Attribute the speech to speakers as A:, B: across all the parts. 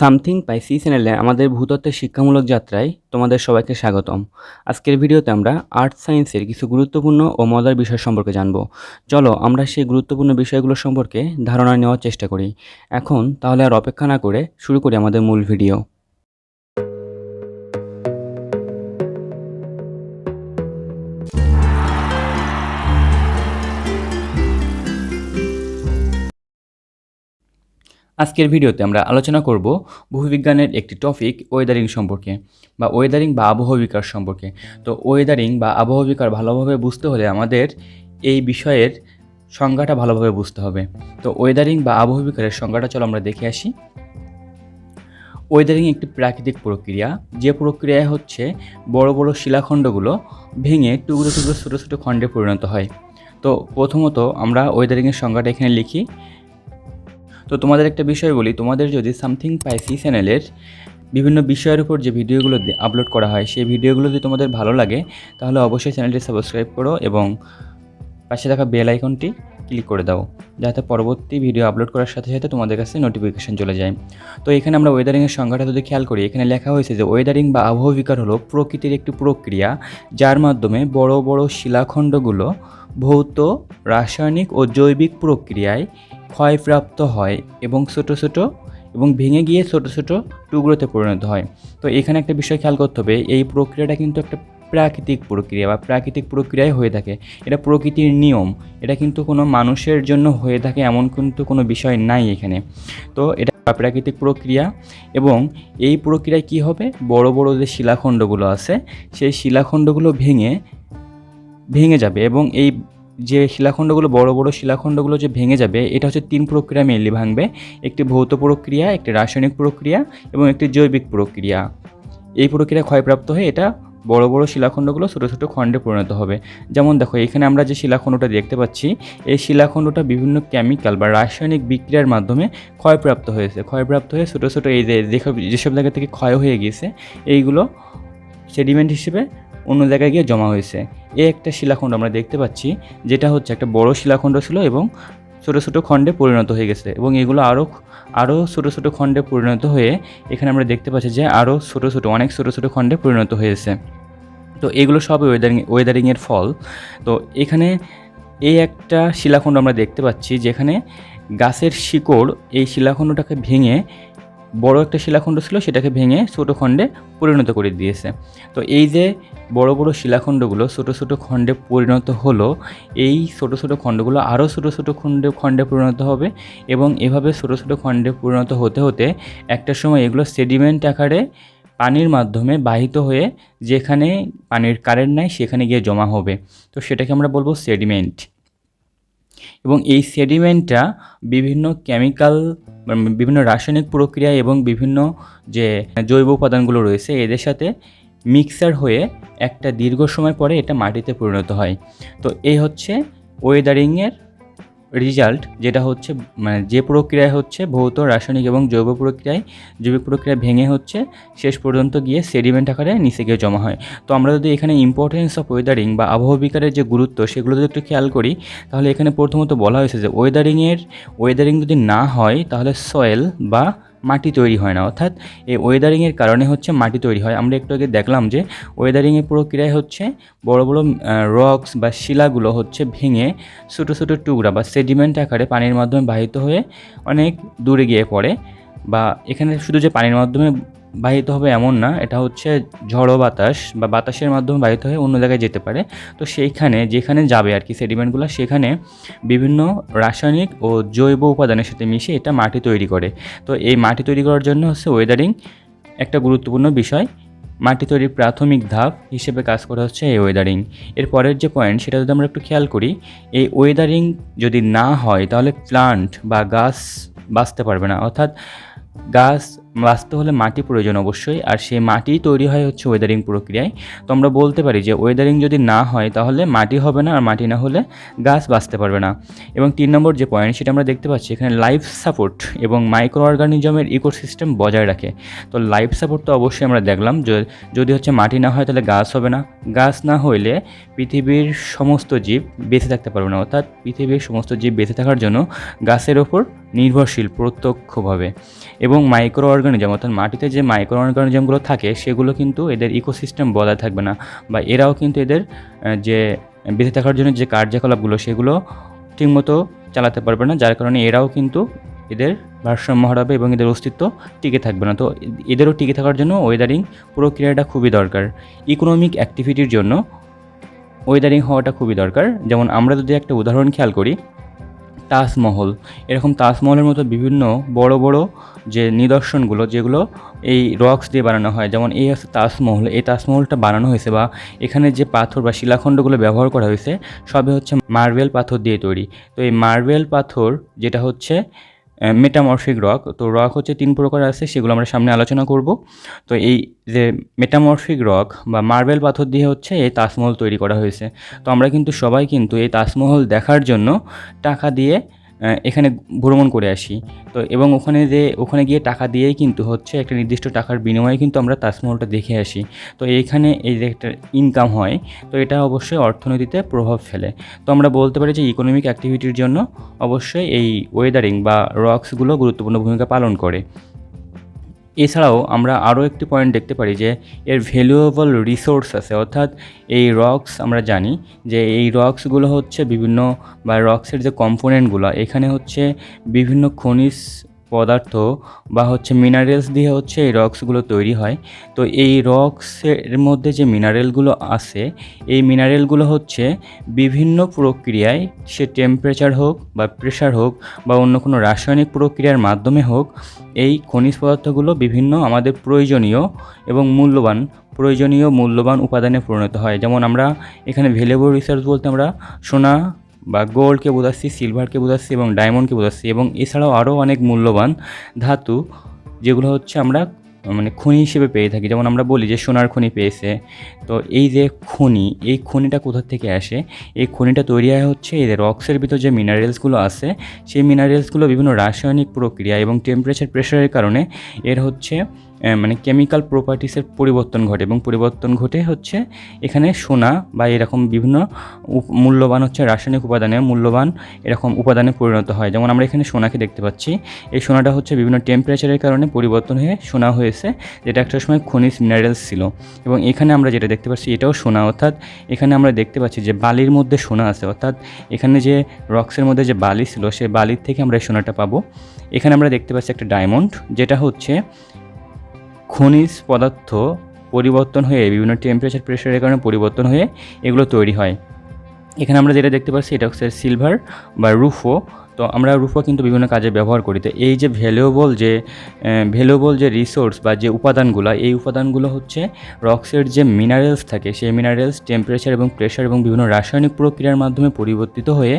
A: Something পাইসি চ্যানেলে আমাদের ভূতত্ত্বের শিক্ষামূলক যাত্রায় তোমাদের সবাইকে স্বাগতম। আজকের ভিডিওতে আমরা আর্থ সায়েন্সের কিছু গুরুত্বপূর্ণ ও মজার বিষয় সম্পর্কে জানব। চলো আমরা সেই গুরুত্বপূর্ণ বিষয়গুলো সম্পর্কে ধারণা নেওয়ার চেষ্টা করি। এখন তাহলে আর অপেক্ষা না করে শুরু করি আমাদের মূল ভিডিও। আজকের ভিডিওতে আমরা আলোচনা করব ভূবিজ্ঞানের একটি টপিক ওয়েদারিং সম্পর্কে বা ওয়েদারিং বা আবহাওয়া বিকার সম্পর্কে। তো ওয়েদারিং বা আবহাওয়া বিকার ভালোভাবে বুঝতে হলে আমাদের এই বিষয়ের সংজ্ঞাটা ভালোভাবে বুঝতে হবে। তো ওয়েদারিং বা আবহাওয়া বিকারের সংজ্ঞাটা চলো আমরা দেখে আসি। ওয়েদারিং একটি প্রাকৃতিক প্রক্রিয়া, যে প্রক্রিয়ায় হচ্ছে বড় বড় শিলাখণ্ডগুলো ভেঙে টুকরো টুকরো ছোটো ছোটো খণ্ডে পরিণত হয়। তো প্রথমত আমরা ওয়েদারিংয়ের সংজ্ঞাটা এখানে লিখি। তো তোমাদের একটা বিষয় বলি, তোমাদের যদি সামথিং পাইসি চ্যানেলের বিভিন্ন বিষয়ের উপর যে ভিডিওগুলো আপলোড করা হয় সেই ভিডিওগুলো যদি তোমাদের ভালো লাগে তাহলে অবশ্যই চ্যানেলটি সাবস্ক্রাইব করো এবং পাশে থাকা বেল আইকনটি ক্লিক করে দাও, যাতে পরবর্তী ভিডিও আপলোড করার সাথে সাথে তোমাদের কাছে নোটিফিকেশন চলে যায়। তো এখানে আমরা ওয়েদারিংয়ের সংজ্ঞাটা যদি খেয়াল করি, এখানে লেখা হয়েছে যে ওয়েদারিং বা আবহাওয়া বিকার হলো প্রকৃতির একটি প্রক্রিয়া যার মাধ্যমে বড় বড় শিলাখণ্ডগুলো ভৌত, রাসায়নিক ও জৈবিক প্রক্রিয়ায় ক্ষয়প্রাপ্ত হয় এবং ভেঙে গিয়ে ছোট ছোট টুকরোতে পরিণত হয়। তো এখানে একটা বিষয় খেয়াল করতে হবে, এই প্রক্রিয়াটা কিন্তু একটা প্রাকৃতিক প্রক্রিয়া বা প্রাকৃতিক প্রক্রিয়ায় হয়ে থাকে। এটা প্রকৃতির নিয়ম, এটা কিন্তু কোনো মানুষের জন্য হয়ে থাকে এমন কিন্তু কোনো বিষয় নাই এখানে। তো এটা প্রাকৃতিক প্রক্রিয়া এবং এই প্রক্রিয়ায় কি হবে, বড় বড় যে শিলাখণ্ডগুলো আছে সেই শিলাখণ্ডগুলো ভেঙে যাবে এবং এই যে শিলাখণ্ডগুলো বড় বড় শিলাখণ্ডগুলো যে ভেঙে যাবে এটা হচ্ছে তিন প্রক্রিয়া মেনলি ভাঙবে। একটি ভৌত প্রক্রিয়া, একটি রাসায়নিক প্রক্রিয়া এবং একটি জৈবিক প্রক্রিয়া। এই প্রক্রিয়া ক্ষয়প্রাপ্ত হয়ে এটা বড় বড় শিলাখণ্ডগুলো ছোটো ছোটো খণ্ডে পরিণত হবে। যেমন দেখো এখানে আমরা যে শিলাখণ্ডটা দেখতে পাচ্ছি, এই শিলাখণ্ডটা বিভিন্ন কেমিক্যাল বা রাসায়নিক বিক্রিয়ার মাধ্যমে ক্ষয়প্রাপ্ত হয়ে ছোটো ছোটো এই যেসব জায়গা থেকে ক্ষয় হয়ে গিয়েছে এইগুলো সেডিমেন্ট হিসেবে অন্য জায়গায় গিয়ে জমা হয়েছে। এই একটা শিলাখণ্ড আমরা দেখতে পাচ্ছি, যেটা হচ্ছে একটা বড় শিলাখণ্ড ছিল এবং ছোটো ছোটো খণ্ডে পরিণত হয়ে গেছে এবং এগুলো আরও ছোটো ছোটো খণ্ডে পরিণত হয়ে এখানে আমরা দেখতে পাচ্ছি যে আরও অনেক ছোটো ছোটো খণ্ডে পরিণত হয়েছে। তো এগুলো সব ওয়েদারিংয়ের ফল। তো এখানে এই একটা শিলাখণ্ড আমরা দেখতে পাচ্ছি যেখানে গাছের শিকড় এই শিলাখণ্ডটাকে ভেঙে, বড় একটা শিলাখণ্ড ছিল সেটাকে ভেঙে ছোটো খণ্ডে পরিণত করে দিয়েছে। তো এই যে বড় বড় শিলাখণ্ডগুলো ছোটো ছোটো খণ্ডে পরিণত হলো, এই ছোটো ছোটো খণ্ডগুলো আরও ছোটো ছোটো খণ্ডে পরিণত হবে এবং এভাবে ছোটো ছোটো খণ্ডে পরিণত হতে হতে একটা সময় এগুলো সেডিমেন্ট আকারে পানির মাধ্যমে বাহিত হয়ে যেখানে পানির কারেন্ট নাই সেখানে গিয়ে জমা হবে। তো সেটাকে আমরা বলবো সেডিমেন্ট। এবং এই সেডিমেন্টটা বিভিন্ন কেমিক্যাল, বিভিন্ন রাসায়নিক প্রক্রিয়া এবং বিভিন্ন যে জৈব উপাদানগুলো রয়েছে এদের সাথে মিক্সার হয়ে একটা দীর্ঘ সময় পরে এটা মাটিতে পরিণত হয়। তো এই হচ্ছে ওয়েদারিংয়ের রেজাল্ট, যেটা হচ্ছে যে প্রক্রিয়ায় হচ্ছে ভৌত, রাসায়নিক এবং জৈবিক প্রক্রিয়া ভেঙে হচ্ছে শেষ পর্যন্ত গিয়ে সেডিমেন্ট আকারে নিচে গিয়ে জমা হয়। তো আমরা যদি এখানে ইম্পর্টেন্স অফ ওয়েদারিং বা আবহাওয়া বিকারের যে গুরুত্ব সেগুলো যদি একটু খেয়াল করি, তাহলে এখানে প্রথমত বলা হয়েছে যে ওয়েদারিং যদি না হয় তাহলে সয়েল বা মাটি তৈরি হয় না, অর্থাৎ এই ওয়েদারিংয়ের কারণে হচ্ছে মাটি তৈরি হয়। আমরা একটু আগে দেখলাম যে ওয়েদারিংয়ের প্রক্রিয়ায় হচ্ছে বড় বড় রক্স বা শিলাগুলো হচ্ছে ভেঙে ছোটো ছোটো টুকরা বা সেডিমেন্ট আকারে পানির মাধ্যমে বাহিত হয়ে অনেক দূরে গিয়ে পড়ে। বা এখানে শুধু যে পানির মাধ্যমে বাহিত হবে এমন না, এটা হচ্ছে ঝড়ো বাতাস বা বাতাসের মাধ্যমে বাহিত হয়ে অন্য জায়গায় যেতে পারে। তো যেখানে যাবে আর কি সেডিমেন্টগুলো, সেখানে বিভিন্ন রাসায়নিক ও জৈব উপাদানের সাথে মিশে এটা মাটি তৈরি করে। তো এই মাটি তৈরি করার জন্য হচ্ছে ওয়েদারিং একটা গুরুত্বপূর্ণ বিষয়। মাটি তৈরির প্রাথমিক ধাপ হিসেবে কাজ করা হচ্ছে এই ওয়েদারিং। এর পরের যে পয়েন্ট সেটা যদি আমরা একটু খেয়াল করি, এই ওয়েদারিং যদি না হয় তাহলে প্লান্ট বা গাছ বাঁচতে পারবে না, অর্থাৎ গাছ বাঁচতে হলে মাটি প্রয়োজন অবশ্যই, আর সেই মাটি তৈরি হয় হচ্ছে ওয়েদারিং প্রক্রিয়ায়। তো আমরা বলতে পারি যে ওয়েদারিং যদি না হয় তাহলে মাটি হবে না, আর মাটি না হলে গাছ বাঁচতে পারবে না। এবং 3 নম্বর যে পয়েন্ট সেটা আমরা দেখতে পাচ্ছি এখানে লাইফ সাপোর্ট এবং মাইক্রো অর্গানিজমের ইকোসিস্টেম বজায় রাখে। তো লাইফ সাপোর্ট তো অবশ্যই আমরা দেখলাম, যদি হচ্ছে মাটি না হয় তাহলে গাছ হবে না, গাছ না হইলে পৃথিবীর সমস্ত জীব বেঁচে থাকতে পারবে না, অর্থাৎ পৃথিবীর সমস্ত জীব বেঁচে থাকার জন্য গাছের ওপর নির্ভরশীল প্রত্যক্ষভাবে। এবং মাইক্রো অর্গানিজম অর্থাৎ মাটিতে যে মাইক্রো অর্গানিজমগুলো থাকে সেগুলো কিন্তু এদের ইকোসিস্টেম বজায় থাকবে না, বা এরাও কিন্তু এদের যে বেঁচে থাকার জন্য যে কার্যকলাপগুলো সেগুলো ঠিকমতো চালাতে পারবে না, যার কারণে এরাও কিন্তু এদের ভারসাম্য হারাবে এবং এদের অস্তিত্ব টিকে থাকবে না। তো এদেরও টিকে থাকার জন্য ওয়েদারিং প্রক্রিয়াটা খুবই দরকার। ইকোনমিক অ্যাক্টিভিটির জন্য ওয়েদারিং হওয়াটা খুবই দরকার। যেমন আমরা যদি একটা উদাহরণ খেয়াল করি, তাজমহল, এরকম তাজমহলের মতো বিভিন্ন বড় বড় যে নিদর্শনগুলো যেগুলো এই রক্স দিয়ে বানানো হয়, যেমন এই হচ্ছে তাজমহল, এই তাজমহলটা বানানো হয়েছে বা এখানে যে পাথর বা শিলাখণ্ডগুলো ব্যবহার করা হয়েছে সবই হচ্ছে মার্বেল পাথর দিয়ে তৈরি। তো এই মার্বেল পাথর যেটা হচ্ছে মেটামরফিক রক, তো রক হচ্ছে 3 প্রকার আছে, সেগুলো আমরা সামনে আলোচনা করব। তো এই যে মেটামরফিক রক বা মার্বেল পাথর দিয়ে হচ্ছে এই তাজমহল তৈরি করা হয়েছে। তো আমরা কিন্তু সবাই কিন্তু এই তাজমহল দেখার জন্য টাকা দিয়ে এখানে ভ্রমণ করে আসি। তো এবং ওখানে গিয়ে টাকা দিয়েই কিন্তু হচ্ছে একটা নির্দিষ্ট টাকার বিনিময়ে কিন্তু আমরা তাজমহলটা দেখে আসি। তো এইখানে এই যে একটা ইনকাম হয়, তো এটা অবশ্যই অর্থনীতিতে প্রভাব ফেলে। তো আমরা বলতে পারি যে ইকোনমিক অ্যাক্টিভিটির জন্য অবশ্যই এই ওয়েদারিং বা রক্সগুলো গুরুত্বপূর্ণ ভূমিকা পালন করে। এছাড়াও আমরা আরও একটি পয়েন্ট দেখতে পারি যে এর ভ্যালুয়েবল রিসোর্স আছে, অর্থাৎ এই রক্স আমরা জানি যে এই রক্সগুলো হচ্ছে বিভিন্ন বা রক্সের যে কম্পোনেন্টগুলো এখানে হচ্ছে বিভিন্ন খনিজ পদার্থ বা হচ্ছে মিনারেলস দিয়ে হচ্ছে এই রক্সগুলো তৈরি হয়। তো এই রক্সের মধ্যে যে মিনারেলগুলো আছে এই মিনারেলগুলো হচ্ছে বিভিন্ন প্রক্রিয়ায়, সে টেম্পারেচার হোক বা প্রেশার হোক বা অন্য কোনো রাসায়নিক প্রক্রিয়ার মাধ্যমে হোক, এই খনিজ পদার্থগুলো বিভিন্ন আমাদের মূল্যবান উপাদানে পরিণত হয়। যেমন আমরা এখানে ভ্যালুয়েবল রিসোর্স বলতে আমরা সোনা বা গোল্ডকে বোঝাচ্ছি, সিলভারকে বোঝাচ্ছি এবং ডায়মন্ডকে বোঝাচ্ছি, এবং এছাড়াও আরও অনেক মূল্যবান ধাতু যেগুলো হচ্ছে আমরা মানে খনি হিসেবে পেয়ে থাকি। যেমন আমরা বলি যে সোনার খনি পেয়েছে। তো এই যে খনি, এই খনিটা কোথা থেকে আসে? এই খনিটা তৈরি হয় হচ্ছে এই রক্সের ভিতর যে মিনারেলসগুলো আছে সেই মিনারেলসগুলো বিভিন্ন রাসায়নিক প্রক্রিয়া এবং টেম্পারেচার প্রেশারের কারণে এর হচ্ছে মানে কেমিক্যাল প্রপার্টিসের পরিবর্তন ঘটে, এবং পরিবর্তন ঘটে হচ্ছে এখানে সোনা বা এরকম বিভিন্ন মূল্যবান হচ্ছে রাসায়নিক মূল্যবান এরকম উপাদানে পরিণত হয়। যেমন আমরা এখানে সোনাকে দেখতে পাচ্ছি, এই সোনাটা হচ্ছে বিভিন্ন টেম্পারেচারের কারণে পরিবর্তন হয়ে সোনা হয়েছে, যেটা একটা সময় খনিজ মিনারেলস ছিল। এবং এখানে আমরা যেটা দেখতে পাচ্ছি এটাও সোনা, অর্থাৎ এখানে আমরা দেখতে পাচ্ছি যে বালির মধ্যে সোনা আছে, অর্থাৎ এখানে যে রক্সের মধ্যে যে বালি ছিল সেই বালির থেকে আমরা এই সোনাটা পাবো। এখানে আমরা দেখতে পাচ্ছি একটা ডায়মন্ড, যেটা হচ্ছে খনিজ পদার্থ পরিবর্তন হয়ে বিভিন্ন টেম্পারেচার প্রেশারের কারণে পরিবর্তন হয়ে এগুলো তৈরি হয়। এখানে আমরা যেটা দেখতে পাচ্ছি এটা হচ্ছে সিলভার বা রুফো। তো আমরা রুফো কিন্তু বিভিন্ন কাজে ব্যবহার করি। তো এই যে ভ্যালুয়েবল যে রিসোর্স বা যে উপাদানগুলো, এই উপাদানগুলো হচ্ছে রক্সের যে মিনারেলস থাকে সেই মিনারেলস টেম্পারেচার এবং প্রেশার এবং বিভিন্ন রাসায়নিক প্রক্রিয়ার মাধ্যমে পরিবর্তিত হয়ে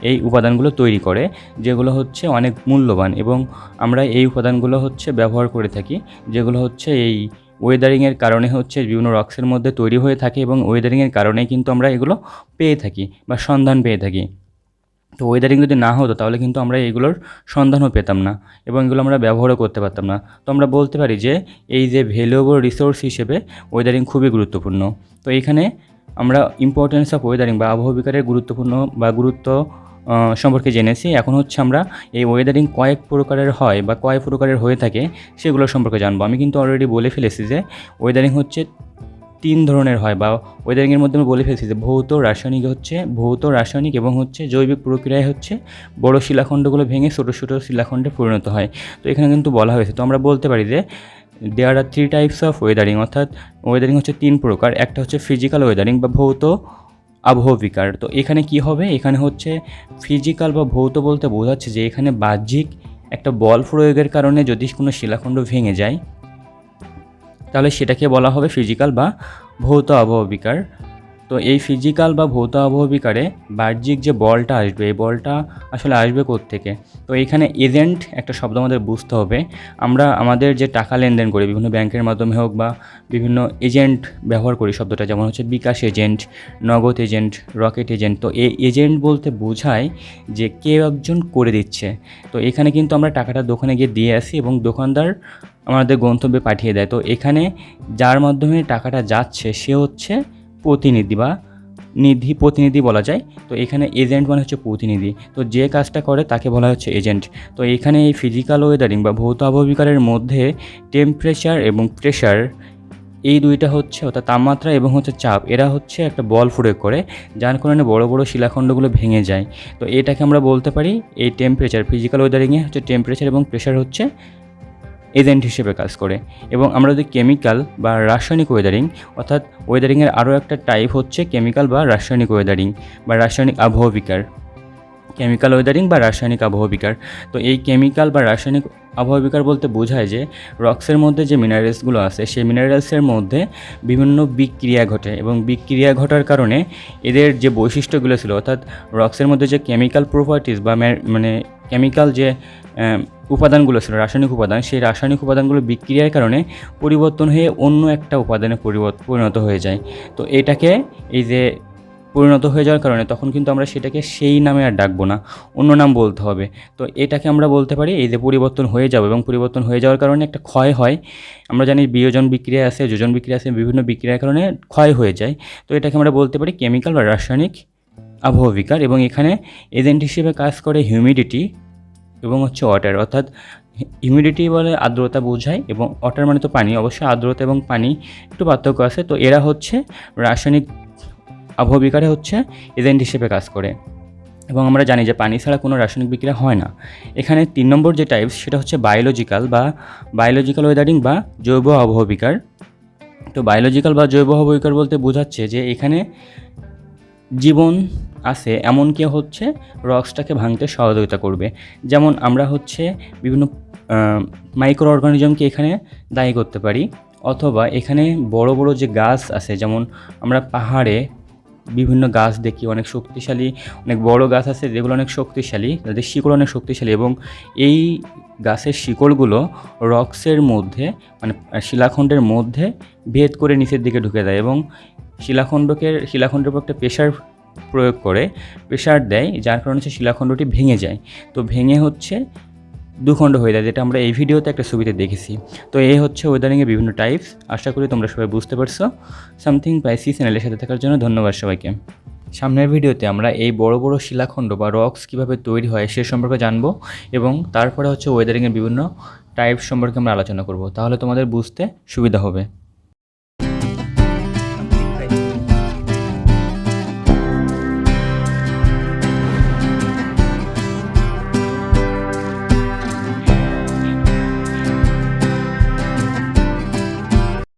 A: এই উপাদানগুলো তৈরি করে, যেগুলো হচ্ছে অনেক মূল্যবান, এবং আমরা এই উপাদানগুলো হচ্ছে ব্যবহার করে থাকি, যেগুলো হচ্ছে এই ওয়েদারিংয়ের কারণে হচ্ছে বিভিন্ন রক্সের মধ্যে তৈরি হয়ে থাকে, এবং ওয়েদারিংয়ের কারণেই কিন্তু আমরা এগুলো পেয়ে থাকি বা সন্ধান পেয়ে থাকি। তো ওয়েদারিং যদি না হতো তাহলে কিন্তু আমরা এগুলোর সন্ধানও পেতাম না এবং এগুলো আমরা ব্যবহারও করতে পারতাম না। তো আমরা বলতে পারি যে এই যে ভ্যালুয়েবল রিসোর্স হিসেবে ওয়েদারিং খুবই গুরুত্বপূর্ণ। তো এইখানে আমরা ইম্পর্টেন্স অফ ওয়েদারিং বা আবহাওয়া বিকারের গুরুত্ব সম্পর্কে জেনেছি। এখন হচ্ছে আমরা এই ওয়েদারিং কয়েক প্রকারের হয় বা কয় প্রকারের হয়ে থাকে সেগুলো সম্পর্কে জানবো। আমি কিন্তু অলরেডি বলে ফেলেছি যে ওয়েদারিং হচ্ছে 3 ধরনের হয়, বা ওয়েদারিংয়ের মধ্যে আমি বলে ফেলছি যে ভৌত রাসায়নিক এবং হচ্ছে জৈবিক প্রক্রিয়ায় হচ্ছে বড় শিলাখণ্ডগুলো ভেঙে ছোটো ছোটো শিলাখণ্ডে পরিণত হয়। তো এখানে কিন্তু বলা হয়েছে। তো আমরা বলতে পারি যে দেয়ার আর 3 টাইপস অফ ওয়েদারিং, অর্থাৎ ওয়েদারিং হচ্ছে 3 প্রকার। একটা হচ্ছে ফিজিক্যাল ওয়েদারিং বা ভৌত আবহাওয়া বিকার। তো এখানে কি হবে, এখানে হচ্ছে ফিজিক্যাল বা ভৌত বলতে বোঝাচ্ছে যে এখানে বাহ্যিক একটা বল প্রয়োগের কারণে যদি কোনো শিলাখণ্ড ভেঙে যায় তাহলে সেটাকে বলা হবে ফিজিক্যাল বা ভৌত আবহাওয়া বিকার। তো এই ফিজিক্যাল বা ভৌত আবহাওয়া বিকারে বাহ্যিক যে বলটা আসবে, এই বলটা আসলে আসবে কোত্থেকে? তো এখানে এজেন্ট একটা শব্দ আমাদের বুঝতে হবে। আমরা আমাদের যে টাকা লেনদেন করি বিভিন্ন ব্যাংকের মাধ্যমে হোক বা বিভিন্ন এজেন্ট ব্যবহার করি শব্দটা, যেমন হচ্ছে বিকাশ এজেন্ট, নগদ এজেন্ট, রকেট এজেন্ট। তো এই এজেন্ট বলতে বোঝায় যে কেউ একজন করে দিচ্ছে। তো এখানে কিন্তু আমরা টাকাটা দোকানে গিয়ে দিয়ে আসি এবং দোকানদার আমাদের গন্তব্যে পাঠিয়ে দেয়। তো এখানে যার মাধ্যমে টাকাটা যাচ্ছে সে হচ্ছে প্রতিনিধি বা প্রতিনিধি বলা যায়। তো এখানে এজেন্ট মানে হচ্ছে প্রতিনিধি, তো যে কাজটা করে তাকে বলা হচ্ছে এজেন্ট। তো এখানে এই ফিজিক্যাল ওয়েদারিং বা ভৌত আবহবিকারের মধ্যে টেম্পারেচার এবং প্রেশার, এই দুইটা হচ্ছে অর্থাৎ তাপমাত্রা এবং হচ্ছে চাপ, এরা হচ্ছে একটা বল প্রয়োগ করে, যার কারণে বড় বড় শিলাখণ্ডগুলো ভেঙে যায়। তো এটাকে আমরা বলতে পারি এই টেম্পারেচার, ফিজিক্যাল ওয়েদারিংয়ে হচ্ছে টেম্পারেচার এবং প্রেশার হচ্ছে এজেন্ট হিসেবে কাজ করে। এবং আমরা যদি কেমিক্যাল বা রাসায়নিক ওয়েদারিং, অর্থাৎ ওয়েদারিংয়ের আরও একটা টাইপ হচ্ছে কেমিক্যাল বা রাসায়নিক ওয়েদারিং বা রাসায়নিক আবহবিকার, কেমিক্যাল ওয়েদারিং বা রাসায়নিক আবহবিকার। তো এই কেমিক্যাল বা রাসায়নিক আবহবিকার বলতে বোঝায় যে রক্সের মধ্যে যে মিনারেলসগুলো আছে সেই মিনারেলসের মধ্যে বিভিন্ন বিক্রিয়া ঘটে, এবং বিক্রিয়া ঘটার কারণে এদের যে বৈশিষ্ট্যগুলো ছিল, অর্থাৎ রক্সের মধ্যে যে কেমিক্যাল প্রপার্টিস বা মানে কেমিক্যাল যে উপাদানগুলো ছিল, রাসায়নিক উপাদান, সেই রাসায়নিক উপাদানগুলো বিক্রিয়ার কারণে পরিবর্তন হয়ে অন্য একটা উপাদানে পরিণত হয়ে যায়। তো এটাকে এই যে পরিণত হয়ে যাওয়ার কারণে তখন কিন্তু আমরা সেটাকে সেই নামে আর ডাকবো না, অন্য নাম বলতে হবে। তো এটাকে আমরা বলতে পারি এই যে পরিবর্তন হয়ে যাবে, এবং পরিবর্তন হয়ে যাওয়ার কারণে একটা ক্ষয় হয়। আমরা জানি বিয়োজন বিক্রিয়া আছে, যোজন বিক্রিয়া আছে, বিভিন্ন বিক্রিয়ার কারণে ক্ষয় হয়ে যায়। তো এটাকে আমরা বলতে পারি কেমিক্যাল বা রাসায়নিক আবহবিকার। এবং এখানে এজেন্ট হিসেবে কাজ করে হিউমিডিটি এবং হচ্ছে ওয়াটার, অর্থাৎ হিউমিডিটি বলে আর্দ্রতা বোঝায়, এবং ওয়াটার মানে তো পানি, অবশ্যই আর্দ্রতা এবং পানি একটু পার্থক্য আছে। তো এরা হচ্ছে রাসায়নিক আবহবিকারে হচ্ছে এজেন্ট হিসেবে কাজ করে। এবং আমরা জানি যে পানি ছাড়া কোনো রাসায়নিক বিক্রিয়া হয় না। এখানে 3 নম্বর যে টাইপস সেটা হচ্ছে বায়োলজিক্যাল ওয়েদারিং বা জৈব আবহবিকার। তো বায়োলজিক্যাল বা জৈব আবহবিকার বলতে বোঝাচ্ছে যে এখানে জীবন আছে এমন কেউ হচ্ছে রক্সটাকে ভাঙতে সহযোগিতা করবে। যেমন আমরা হচ্ছে বিভিন্ন মাইক্রো অর্গানিজমকে এখানে দায়ী করতে পারি, অথবা এখানে বড় বড় যে গাছ আছে, যেমন আমরা পাহাড়ে বিভিন্ন গাছ দেখি, অনেক শক্তিশালী, অনেক বড় গাছ আছে যেগুলো অনেক শক্তিশালী, তাদের শিকড় অনেক শক্তিশালী, এবং এই গাছের শিকড়গুলো রক্সের মধ্যে মানে শিলাখণ্ডের মধ্যে ভেদ করে নিচের দিকে ঢুকে দেয়, এবং শিলাখণ্ডের উপর একটা প্রেশার দেয়, যার কারণে হচ্ছে শিলাখণ্ডটি ভেঙে যায়। তো ভেঙে হচ্ছে দুখণ্ড হয়ে যায়, যেটা আমরা এই ভিডিওতে একটা ছবিতে দেখেছি। তো এই হচ্ছে ওয়েদারিংয়ের বিভিন্ন টাইপস। আশা করি তোমরা সবাই বুঝতে পারছো। সামথিং পাইসি চ্যানেলের সাথে থাকার জন্য ধন্যবাদ সবাইকে। সামনের ভিডিওতে আমরা এই বড় বড় শিলাখণ্ড বা রক্স কীভাবে তৈরি হয় সে সম্পর্কে জানবো, এবং তারপরে হচ্ছে ওয়েদারিংয়ের বিভিন্ন টাইপস সম্পর্কে আমরা আলোচনা করব, তাহলে তোমাদের বুঝতে সুবিধা হবে।